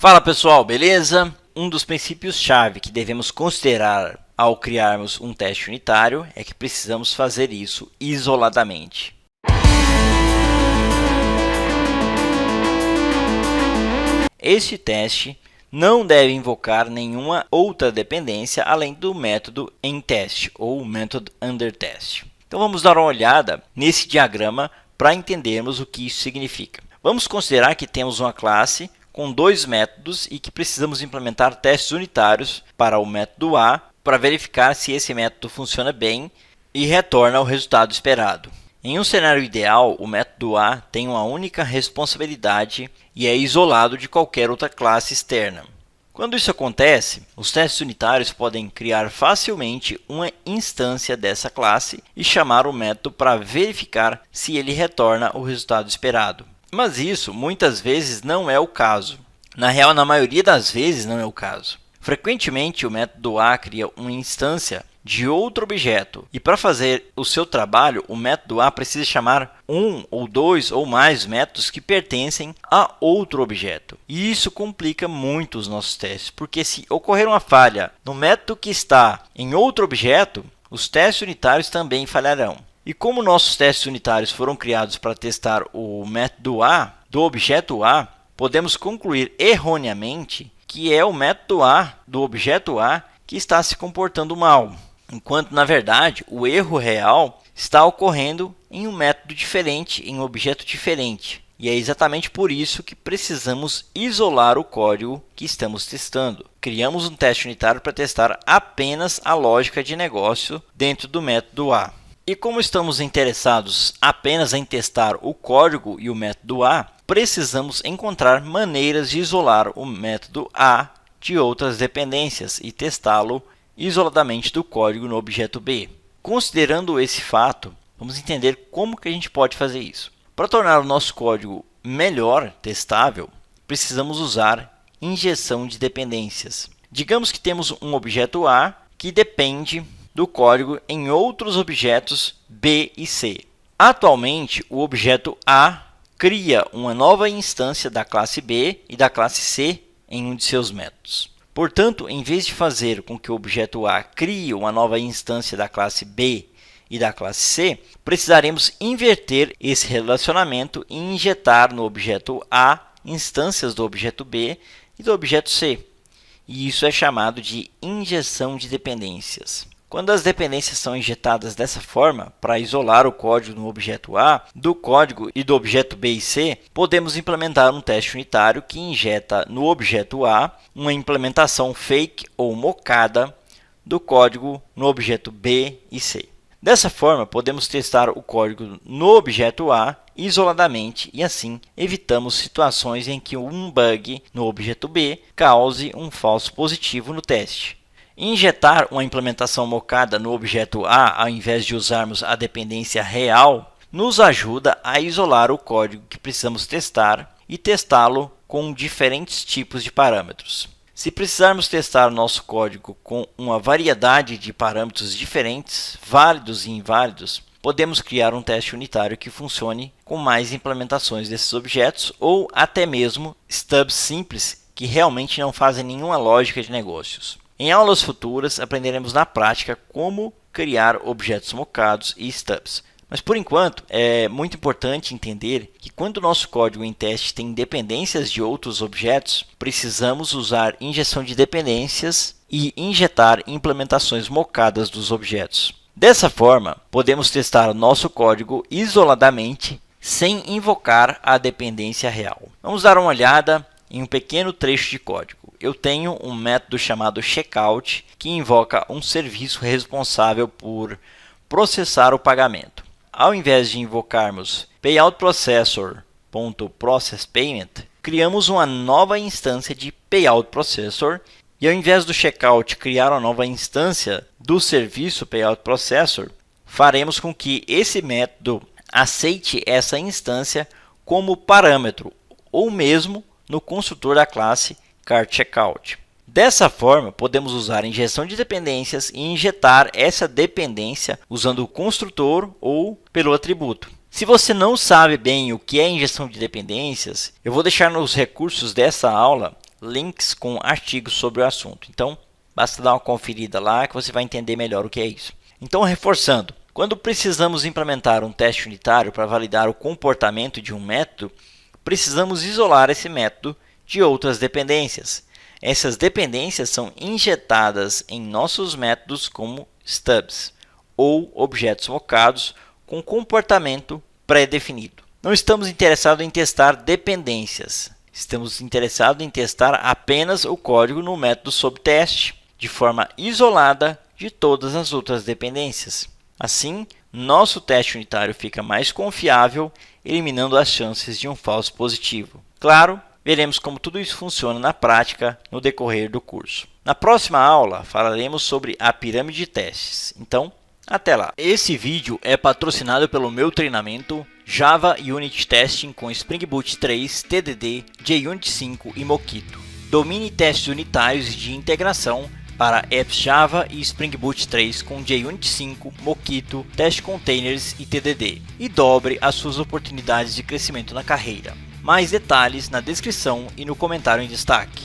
Fala pessoal, beleza? Um dos princípios-chave que devemos considerar ao criarmos um teste unitário é que precisamos fazer isso isoladamente. Este teste não deve invocar nenhuma outra dependência além do método enTest ou method underTest. Então vamos dar uma olhada nesse diagrama para entendermos o que isso significa. Vamos considerar que temos uma classe com dois métodos e que precisamos implementar testes unitários para o método A para verificar se esse método funciona bem e retorna o resultado esperado. Em um cenário ideal, o método A tem uma única responsabilidade e é isolado de qualquer outra classe externa. Quando isso acontece, os testes unitários podem criar facilmente uma instância dessa classe e chamar o método para verificar se ele retorna o resultado esperado. Mas isso muitas vezes não é o caso. Na real, na maioria das vezes não é o caso. Frequentemente, o método A cria uma instância de outro objeto e para fazer o seu trabalho, o método A precisa chamar um ou dois ou mais métodos que pertencem a outro objeto. E isso complica muito os nossos testes, porque se ocorrer uma falha no método que está em outro objeto, os testes unitários também falharão. E como nossos testes unitários foram criados para testar o método A do objeto A, podemos concluir erroneamente que é o método A do objeto A que está se comportando mal, enquanto na verdade o erro real está ocorrendo em um método diferente, em um objeto diferente. E é exatamente por isso que precisamos isolar o código que estamos testando. Criamos um teste unitário para testar apenas a lógica de negócio dentro do método A. E como estamos interessados apenas em testar o código e o método A, precisamos encontrar maneiras de isolar o método A de outras dependências e testá-lo isoladamente do código no objeto B. Considerando esse fato, vamos entender como que a gente pode fazer isso. Para tornar o nosso código melhor testável, precisamos usar injeção de dependências. Digamos que temos um objeto A que depende do código em outros objetos B e C. Atualmente, o objeto A cria uma nova instância da classe B e da classe C em um de seus métodos. Portanto, em vez de fazer com que o objeto A crie uma nova instância da classe B e da classe C, precisaremos inverter esse relacionamento e injetar no objeto A instâncias do objeto B e do objeto C. E isso é chamado de injeção de dependências. Quando as dependências são injetadas dessa forma, para isolar o código no objeto A, do código e do objeto B e C, podemos implementar um teste unitário que injeta no objeto A uma implementação fake ou mocada do código no objeto B e C. Dessa forma, podemos testar o código no objeto A isoladamente e assim evitamos situações em que um bug no objeto B cause um falso positivo no teste. Injetar uma implementação mocada no objeto A, ao invés de usarmos a dependência real, nos ajuda a isolar o código que precisamos testar e testá-lo com diferentes tipos de parâmetros. Se precisarmos testar o nosso código com uma variedade de parâmetros diferentes, válidos e inválidos, podemos criar um teste unitário que funcione com mais implementações desses objetos ou até mesmo stubs simples que realmente não fazem nenhuma lógica de negócios. Em aulas futuras, aprenderemos na prática como criar objetos mocados e stubs. Mas por enquanto, é muito importante entender que quando o nosso código em teste tem dependências de outros objetos, precisamos usar injeção de dependências e injetar implementações mocadas dos objetos. Dessa forma, podemos testar o nosso código isoladamente sem invocar a dependência real. Vamos dar uma olhada em um pequeno trecho de código. Eu tenho um método chamado checkout que invoca um serviço responsável por processar o pagamento. Ao invés de invocarmos payoutProcessor.processPayment, criamos uma nova instância de payoutProcessor e ao invés do checkout criar uma nova instância do serviço payoutProcessor, faremos com que esse método aceite essa instância como parâmetro ou mesmo no construtor da classe CartCheckout. Dessa forma, podemos usar injeção de dependências e injetar essa dependência usando o construtor ou pelo atributo. Se você não sabe bem o que é injeção de dependências, eu vou deixar nos recursos dessa aula links com artigos sobre o assunto. Então, basta dar uma conferida lá que você vai entender melhor o que é isso. Então, reforçando, quando precisamos implementar um teste unitário para validar o comportamento de um método, precisamos isolar esse método de outras dependências. Essas dependências são injetadas em nossos métodos como stubs, ou objetos mocados com comportamento pré-definido. Não estamos interessados em testar dependências. Estamos interessados em testar apenas o código no método sob teste, de forma isolada de todas as outras dependências. Assim, nosso teste unitário fica mais confiável, eliminando as chances de um falso positivo. Claro, veremos como tudo isso funciona na prática no decorrer do curso. Na próxima aula, falaremos sobre a pirâmide de testes. Então, até lá! Esse vídeo é patrocinado pelo meu treinamento Java Unit Testing com Spring Boot 3, TDD, JUnit 5 e Mockito. Domine testes unitários de integração para apps Java e Spring Boot 3 com JUnit 5, Mockito, Test Containers e TDD. E dobre as suas oportunidades de crescimento na carreira. Mais detalhes na descrição e no comentário em destaque.